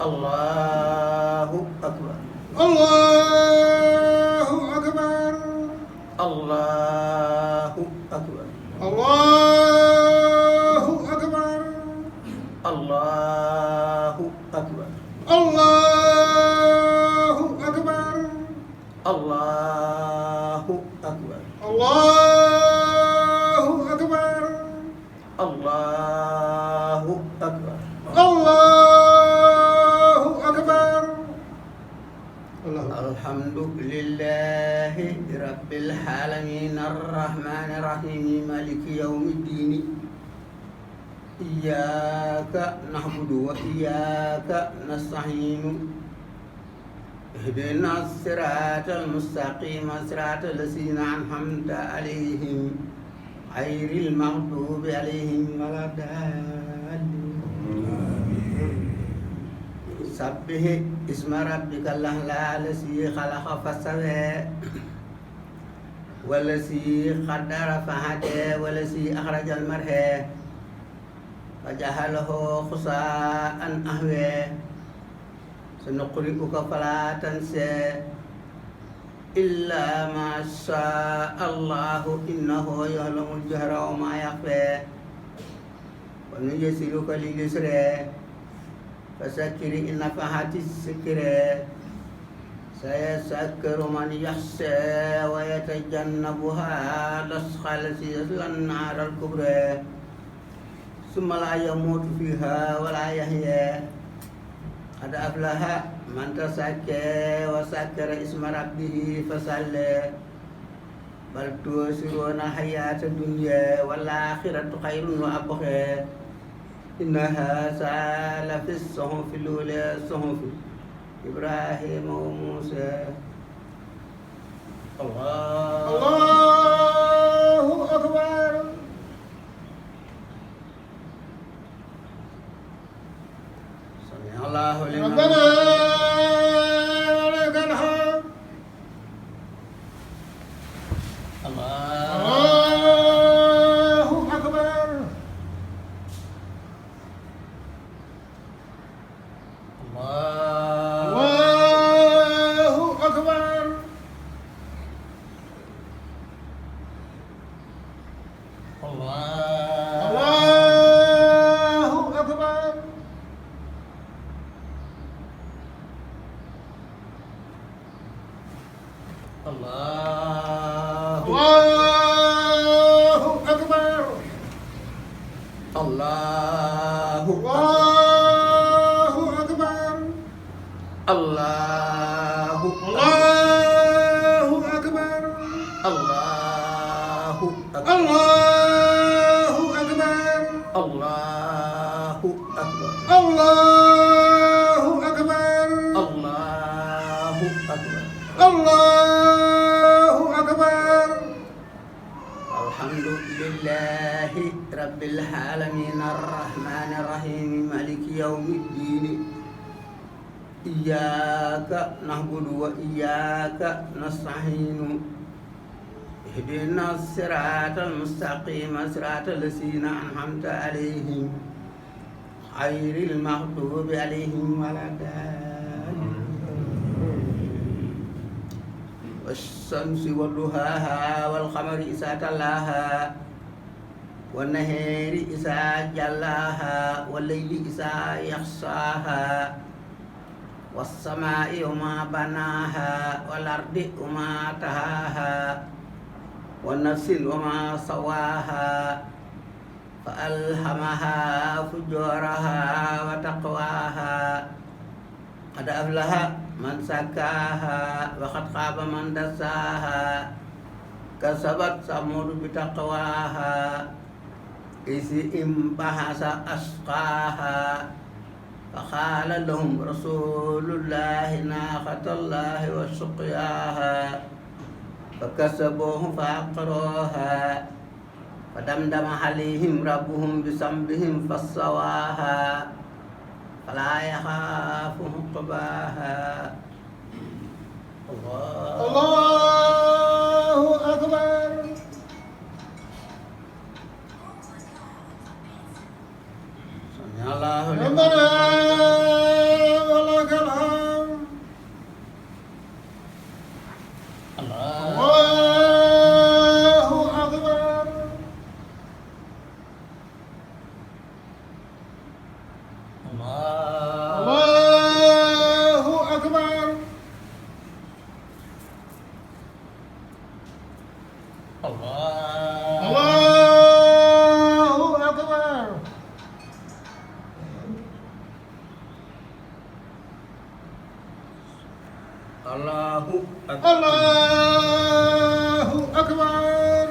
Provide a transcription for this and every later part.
Allahu Akbar. Allahu Akbar. Allahu Akbar. Allahu Akbar. Allahu Akbar. Allahu Akbar. Allahu Akbar. Allahu Akbar. Allahu Akbar. Allahu Akbar. Alhamdulillahi Rabbil alamin ar-Rahmanir Rahim Maliki yaumiddin. Iyyaka na'budu wa iyyaka nasta'in. Ihdinas siratal mustaqim siratal ladzina an'amta 'alaihim ghairil maghdubi 'alaihim waladdallin. Sabbih isma rabbikal a'la allazi khalaqa fasawwa wallazi qaddara fahada wallazi akhrajal mar'a faja'alahu khusa'an ahwa sanuqri'uka fala tansa illa ma syaa Allahu innahu ya'lamul jahra wa ma yakhfa wa nuyassiruka lil yusra Fasakiri inna fahatis sikire sayasakkiru man yakhsha wa yatajannabuha al-ashqa allati yaslan nar al-kubra summa la yamutu fiha wa la yahya qad aflaha man tasakka wa sakkara isma rabbih fasalla bal tusiruna hayata dunya wal akhiratu khairun wa abqa Innaha sa'ala fis suhufil ula suhufi Ibrahim wa Musa. Allahu Akbar. Sami'allahu liman Rabbana wa lakal hamd. Allahu Akbar. Allahu Akbar. Allahu Akbar. Allahu Akbar. Allahu Allahu Akbar. Allahu Allahu Akbar. Allahu Akbar. Allahu Akbar. Allahu Akbar. Allahu Akbar. Allahu Akbar. Allahu Akbar. Alhamdulillahi Rabbil alamin ar-Rahmanir Rahim Maliki yaumiddin. Iyyaka na'budu wa iyyaka nasta'in. Ihdinas siratal mustaqim siratal ladzina an'amta 'alaihim ghairil maghdubi 'alaihim waladdallin. Wassamsi wadduhaha wal qamari idza talaha wan nahari idza jallaha wal laili idza yaghshaha was samai wa ma banaha wal ardi wa ma tahaha wan nafsin wa ma sawaha fa alhamaha fujuraha wa taqwaha qad aflaha man sakaha wa qad khaba man dassaha kasabat samud bitaqwaha isi impahasa asqaha faqala lahum rasulullahi naqatallahi wa suqyaha fakasabuhu faqraha fadamdama alaihim rabbuhum bisambihim fassawaha fala yakhafu uqbaha. Allahu Akbar. Sami'allahu liman Rabbana wa lakal hamd. Allahu Akbar. Allahu Akbar. Allahu Akbar. Allahu Akbar. Allahu Akbar.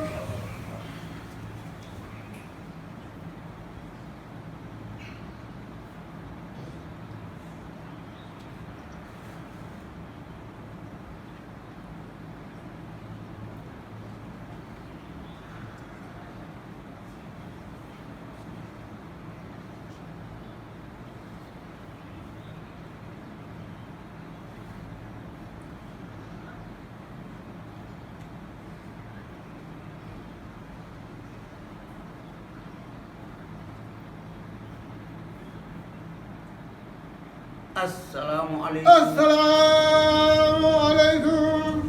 Assalamualaikum. Assalamualaikum.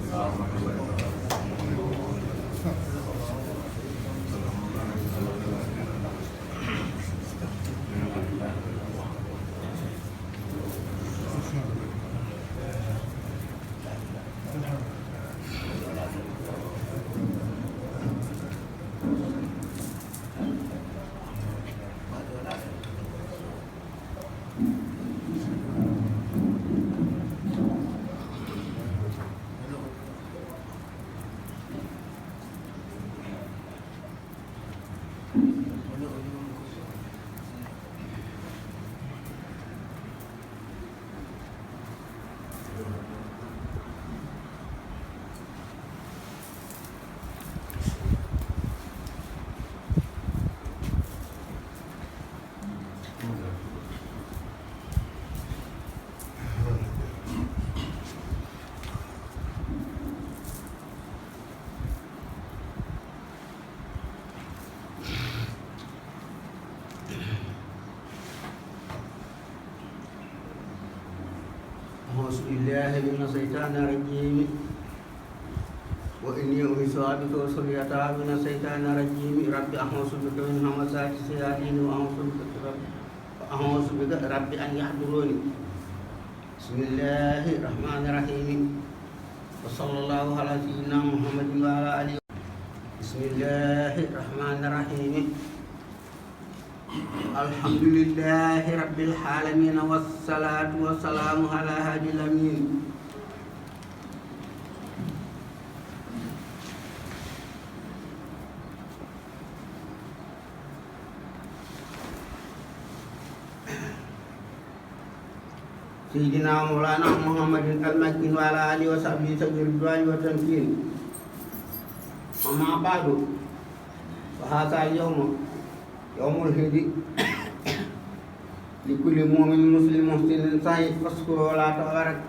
أعوذ بالله من الشيطان الرجيم وإني أعيذها بك وذريتها من الشيطان الرجيم رب أعوذ بك من همزات الشياطين وأعوذ بك رب أن يحضرون بسم الله الرحمن الرحيم وصلى الله على سيدنا محمد وعلى آله بسم الله الرحمن الرحيم الحمد لله رب العالمين والصلاة والسلام على هادي الأمين سيدنا مولانا محمد المكين وعلى آله وصحبه سبيل الرضوان والتمكين أما بعد فهذا اليوم يوم الهدي لكل مؤمن مسلم محسن سعيد فاشكروا الله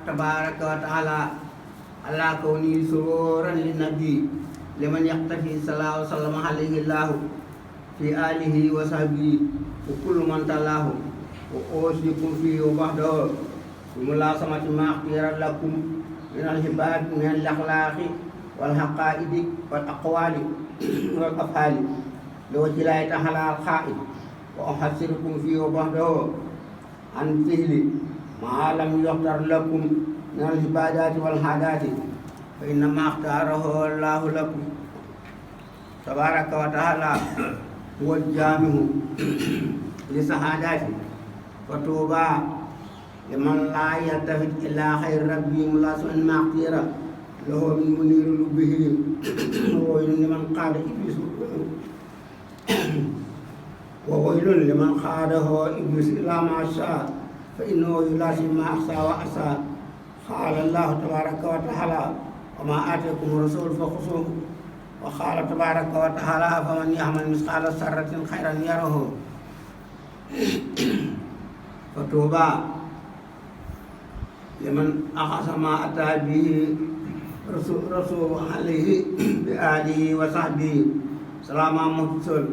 تبارك وتعالى على كونه سرورا للنبي لمن يقتفي صلى الله وسلم عليه الله في آله وصحبه وكل من تلاه وأوصيكم فيه وبعده بملازمة ما اختير لكم من العباد من الأخلاق والحقائد والأقوال والأفعال لوجه الله تعالى الخائن وأحذركم فيه وبعده عن فعل ما لم يختر لكم من العبادات والعادات فإنما اختاره الله لكم تبارك وتعالى هو الجامع لسعادته وطوبى لمن لا يلتفت إلى خير ربه ملازما ما اختير له من منير لبه وويل لمن قال إبليس وويل لمن خاده إبليس إلى ما شاء فإنه يلازم ما أحصى وأسى قال الله تبارك وتعالى وما آتيكم الرسول فخذوه وقال تبارك وتعالى فمن يعمل مثقال ذرة خيرا يره فطوبى لمن أخذ ما أتى به رسول عليه بآله وصحبه سلام متصل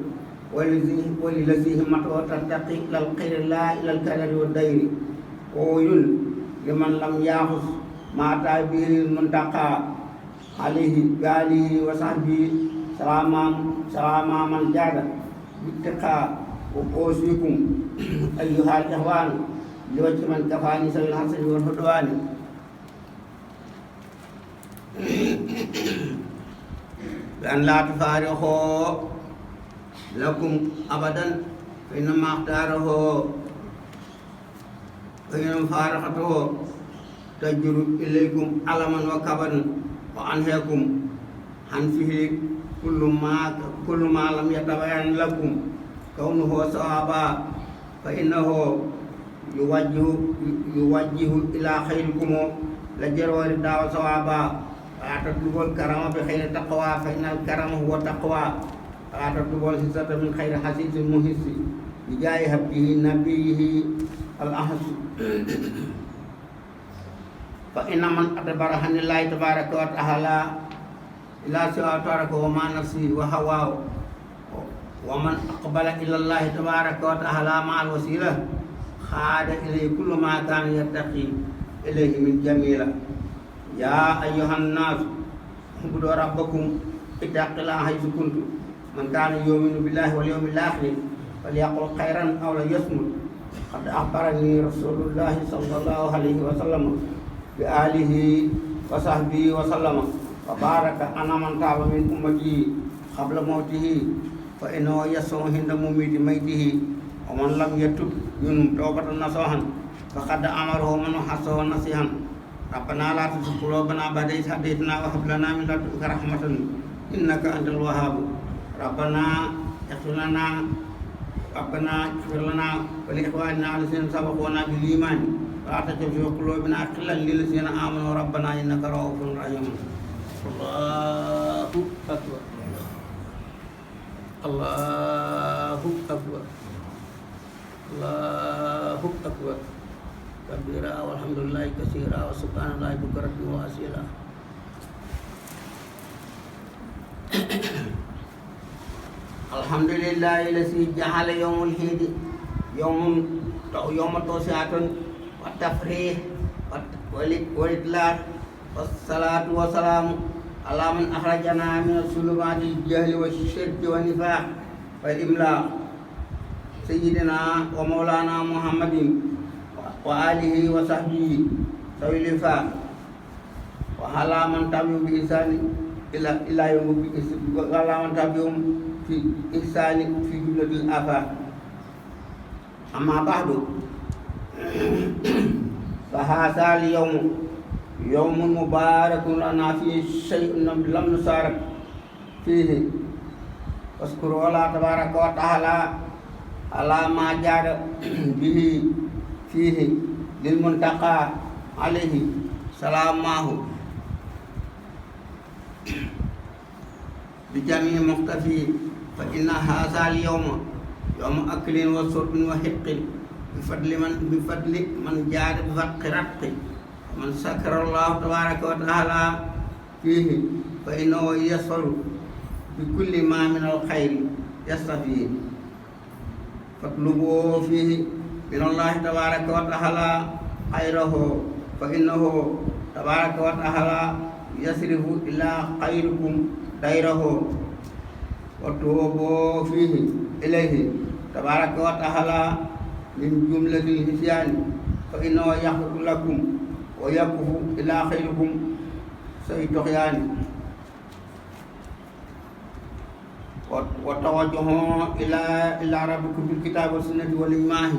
وللذي همته تتقي إلى الخير لا إلى الكدر والدير وويل لمن لم يأخذ ما أتى به المنتقى عليه بآله وصحبه سلام من جاد باتقاء وقوسكم أيها الإخوان لوجه من كفاني سوي الحسن والهدوان بأن لا تفارقوا لكم أبدا فإنما اختاره فإن مفارقته تجر إليكم ألما وكبرا وأنهاكم عن فعل كل ما لم يتبين لكم كونه صوابا فإنه يوجه إلى خيركم لجرور الدعوة صوابا فلا تطلبوا الكرم بخير تقوى فإن الكرم هو تقوى فلا تطلبوا الحسة من خير حسيس مهس بجاه هبه نبيه الأحس فإن من أدبر عن الله تبارك وتعالى إلى سوى ترك وما نفسه وهواه ومن أقبل إلى الله تبارك وتعالى مع الوسيلة خاد إليه كل ما كان يتقي إليه من جميلة يا أيها الناس اعبدوا ربكم اتقوا الله حيث كنتم من كان يؤمن بالله واليوم الآخر فليقل خيرا أو ليصمت قد أخبرني رسول الله صلى الله عليه وسلم بآله وصحبه وسلم وبارك أنا من تاب من أمتي قبل موته فإنه يسوع عند مميت ميته ومن لم يتب منهم توبة نصوحا فقد أمره من حسه نصيحا ربنا لا تزغ قلوبنا بعد إذ هديتنا وهب لنا من لدنك رحمة إنك أنت الوهاب ربنا اغفر لنا ولإخواننا الذين سبقونا بالإيمان ولا تجعل في قلوبنا غلا للذين آمنوا ربنا إنك رؤوف رحيم الله أكبر الله أكبر الله أكبر كبيرا والحمد لله كثيرا وسبحان الله بكرة وأصيلا الحمد لله الذي جعل يوم العيد يوم توسعة والتفريح والإطلاق والصلاة والسلام على من أخرجنا من الظلمات الجهل والشرك والنفاق والإملاق سيدنا ومولانا محمد وآله وصحبه ذوي الوفاق وعلى من تبعهم بإحسان إلى يوم وعلى من تبعهم في إحسان في جملة الآفاق أما بعد فهذا اليوم يوم مبارك لنا فيه شيء لم نشارك فيه واذكروا الله تبارك وتعالى على ما جاد به فيه للمنتقى عليه سلامه بجميع مختفي فإن هذا اليوم يوم أكل وشرب وحق بفضل من جاد بفرق رق من سكر الله تبارك وتعالى فيه فإنه يصل بكل ما من الخير يستفيد فاطلبوا فيه من الله تبارك وتعالى خيره فإنه تبارك وتعالى يصرف إلى خيركم ديره وتوبوا فيه إليه تبارك وتعالى من جملة النسيان فإنه يغفر لكم ويكف إلى خيركم سيطغيان وتوجهوا إلى ربكم بالكتاب والسنة والإجماع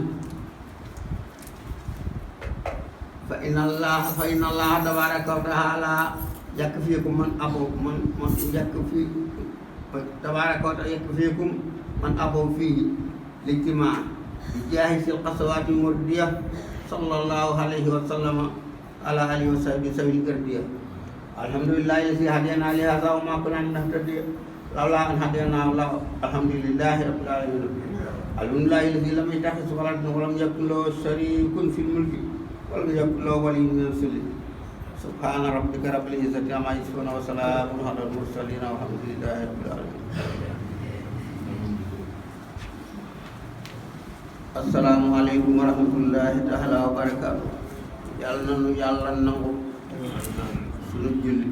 فإن الله تبارك وتعالى يكفيكم من يكفي تبارك وتعالى يكفيكم من أبوا فيه الاجتماع بجاه القصوات المردية صلى الله عليه وسلم على آله وصحبه سبيل الكردية الحمد لله الذي هدينا لهذا وما كنا لنهتدي لولا أن هدينا الله الحمد لله رب العالمين الحمد لله الذي لم يتخذ ولدا ولم يكن له شريك في الملك ولم يكن له ولي من الذل سبحان ربك رب العزة عما يصفون وسلام على المرسلين والحمد لله رب العالمين. Assalamualaikum warahmatullahi taala wabarakatuh. Yàlla nangu sunu julli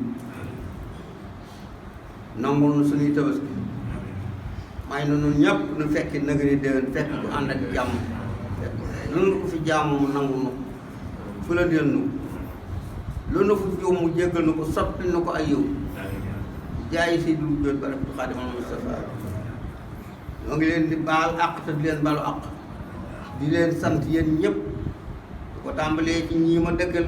nangul nu suñuy tabaski may nu nun ñëpp nu fekki nëgëri déwén fekk ku ànd ak jàmm fekk lu nu ko fi jaamu mu nangu nu fu la del nu lu nu fu juum mu jéggal nu ko soppi nu ko ay yow jaay si du jot ba rek du Xaadimal Mustafa ñoo ngi leen di baal àq te di leen balu àq di leen sant yéen ñëpp di ko tàmbalee ci ñii ma dëkkal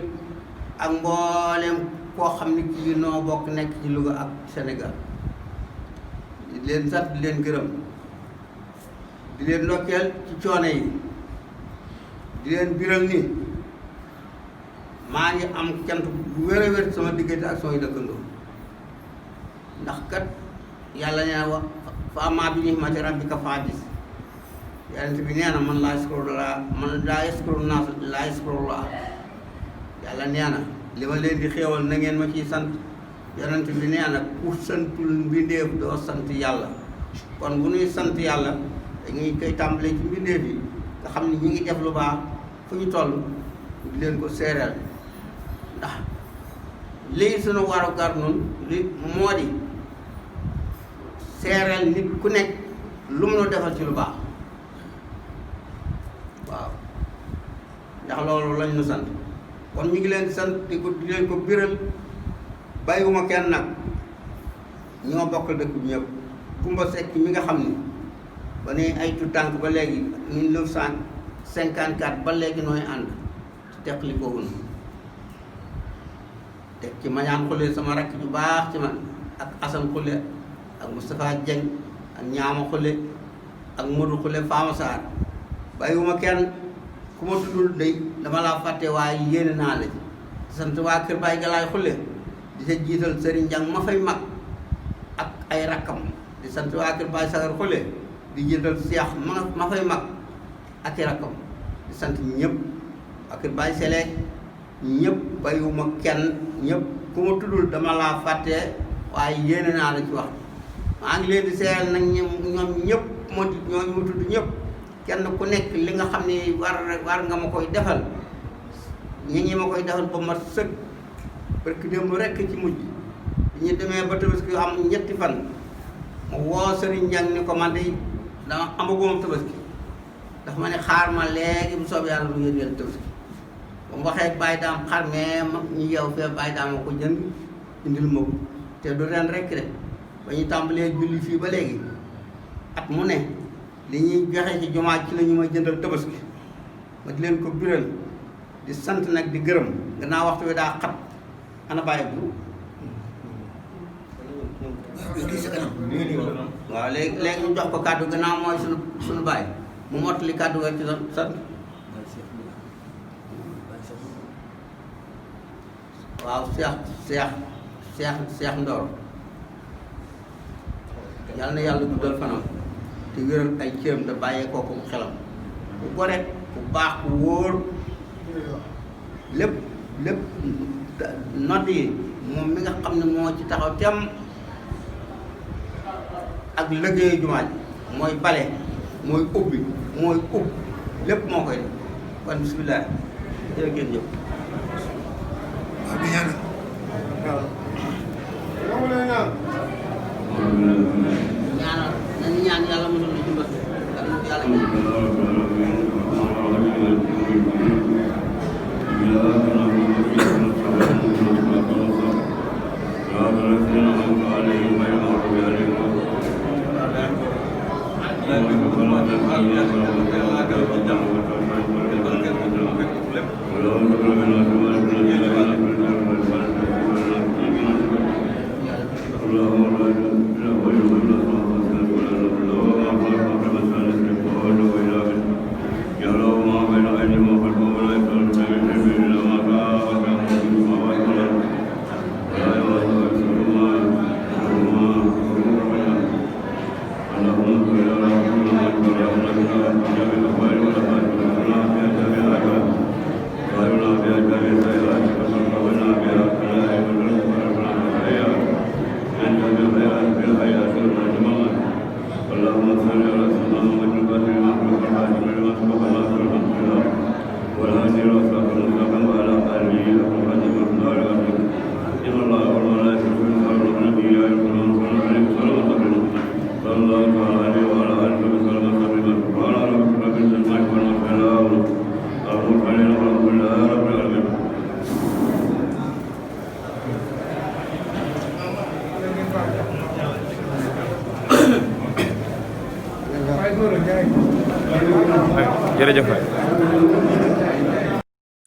ak mboolem koo xam ne kii noo bokk nekk ci Louga ak Sénégal di leen sant di leen gërëm di leen ndokkeel ci coono yi di leen biral ni maa ngi am cant bu wér a wér sama diggante ak samay dëkkandoo ndax kat yàlla nee na wax fa ammaa bi ni'mati rabbika fahaddis yàlla bi nee na man laa yaskuru naas laa yaskurullah yàlla nee na li ma leen di xéewal na ngeen ma ciy sant yonent bi nee na ku santul mbindeef doo sant yàlla kon bu ñuy sant yàlla dañuy koy tàmbalee ci mbindeef yi nga xam ne ñi ngi def lu baax fu ñu toll di leen ko seereel ndax lii suñu waru gar nun li moo di seereel nit ku nekk lu mu nu defal ci lu baax waaw ndax loolu lañ nu sant kon ñu ngi leen sant di leen ko biral bàyyiwuma kenn nag ñoo bokk dëkk bi ñëpp Kumba Sekk mi nga xam ni ba ne ay tu tànk ba léegi 1954 ba léegi nooy ànd teqli ko wun teg ci Mañaan Xulle sama rakk ju baax ci man ak Asan Xulle ak Moustapha Dieng ak Ñaama Xulle ak Modou Xulle Fama Sarr bàyyiwuma kenn ku ma tuddul day dama laa fàtte waaye yéene naa la ci sant waa kër Baay Galaay Xulle di sa jiital Sëriñ Jang ma fay mag ak ay rakkam di sant waa kër Baay Sagar Xulle di jiital Seex ma fay mag ak i rakkam di sant ñëpp waa kër Baay Sele ñëpp bàyyiwuma kenn ñëpp ku ma tuddul dama laa fàtte waaye yéene naa la ci wax maa ngi leen di seeral nag ñoom ñëpp ñooñu ma tudd ñëpp kenn ku nekk li nga xam ne war nga ma koy defal ñi ma koy defal ba ma sëkk parce que démb rekk ci mujj bi ñu demee ba tabaski yu am ñetti fan ma woo Sëriñ Jang ni ko man de dama amaguma tabaski ndax ma ne xaar ma léegi bu soobee yàlla lu yéen yéen tabaski ba mu waxee bàyyi daam xar mais ñu yeew fee bàyyi daam ma ko jënd indil ma ko te du ren rekk de ba ñu tàmbalee julli fii ba léegi at mu ne li ñuy joxe ci jumaa ci la ñu ma jëndal tabaski ma di leen ko biral di sant nag di gërëm gannaaw waxtu wi daa xat ana bàyyi bu waaw léegi ñu jox ko kàddu gannaaw mooy suñu bàyyi mu mottali kàddu ga ci sant waaw Cheikh Ndor yàlla na yàlla guddal fanam te wéral ay cëram te bàyyee kooku xelam ku gore ku baax ku wóor lépp nodd yi moom mi nga xam ne moo ci taxaw tem ak liggéeyu jumaa ji mooy bale mooy ubbi mooy ub lépp moo koy def kon bismillah jërë ngeen jëf waaw di ñaan waaw ñaan ñaanal nañu ñaan yàlla mosul na ci mbas yàlla Allahumma jërëjëf.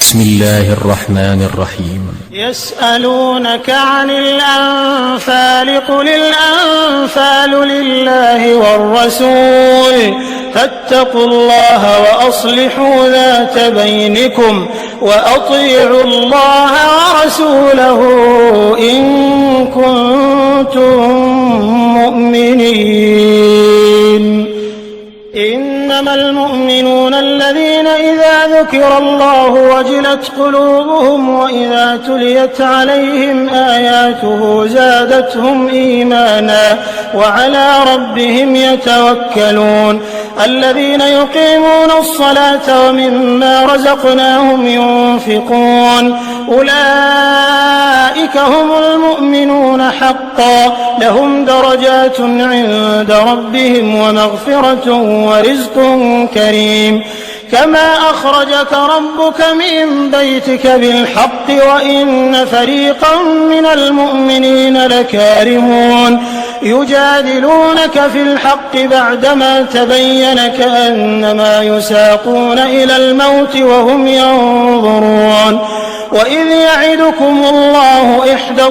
بسم الله الرحمن الرحيم يسألونك عن الأنفال قل الأنفال لله والرسول فاتقوا الله وأصلحوا ذات بينكم وأطيعوا الله ورسوله إن كنتم مؤمنين إنما المؤمنون الذين إذا ذكر الله وجلت قلوبهم وإذا تليت عليهم آياته زادتهم إيمانا وعلى ربهم يتوكلون الذين يقيمون الصلاة ومما رزقناهم ينفقون أولئك هم المؤمنون حقا لهم درجات عند ربهم ومغفرة ورزق كريم كما أخرجك ربك من بيتك بالحق وإن فريقا من المؤمنين لكارهون يجادلونك في الحق بعدما تبين كأنما يساقون إلى الموت وهم ينظرون وإذ يعدكم الله إحدى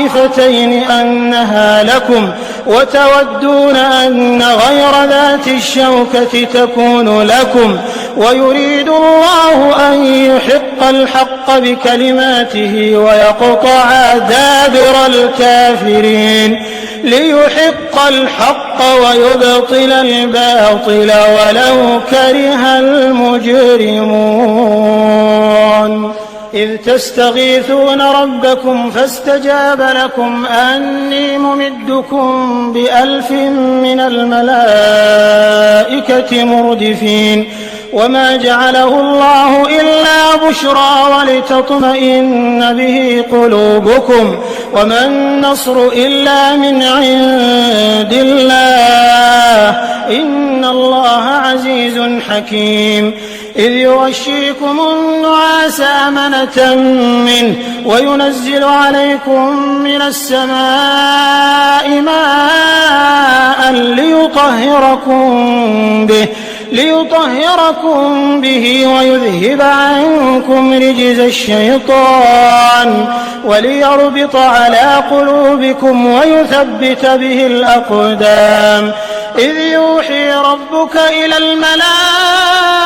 الطائفتين أنها لكم وتودون أن غير ذات الشوكة تكون لكم ويريد الله أن يحق الحق بكلماته ويقطع دابر الكافرين ليحق الحق ويبطل الباطل ولو كره المجرمون إذ تستغيثون ربكم فاستجاب لكم أني ممدكم ب1000 من الملائكة مردفين وما جعله الله إلا بشرى ولتطمئن به قلوبكم وما النصر إلا من عند الله إن الله عزيز حكيم إذ يغشيكم النعاس أمنة منه وينزل عليكم من السماء ماء ليطهركم به ويذهب عنكم رجز الشيطان وليربط على قلوبكم ويثبت به الأقدام إذ يوحي ربك إلى الملائكة